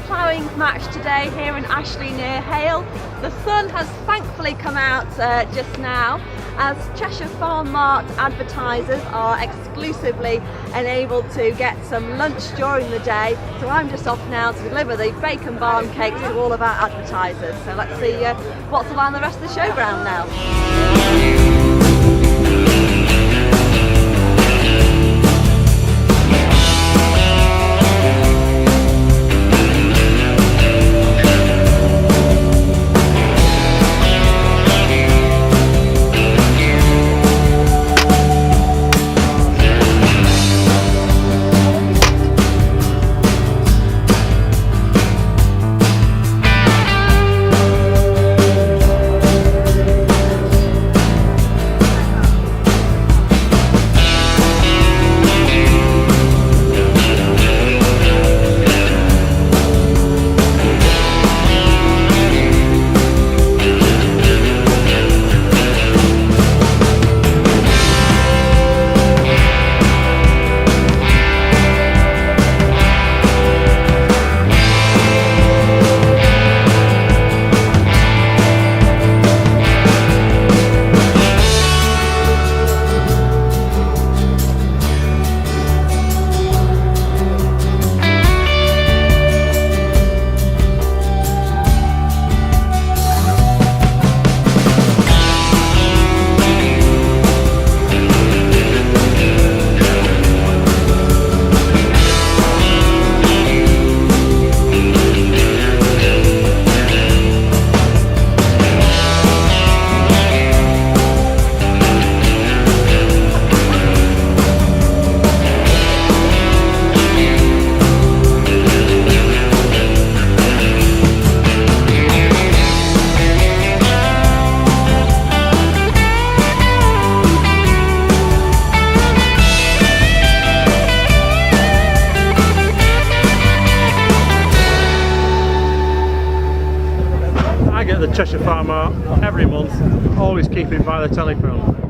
ploughing match today here in Ashley near Hale. The sun has thankfully come out just now, as Cheshire Farm Mart advertisers are exclusively enabled to get some lunch during the day. So I'm just off now to deliver the bacon barn cakes to all of our advertisers. So let's see what's around the rest of the showground now. I get the Cheshire Farm Mart every month, always keeping by the telephone.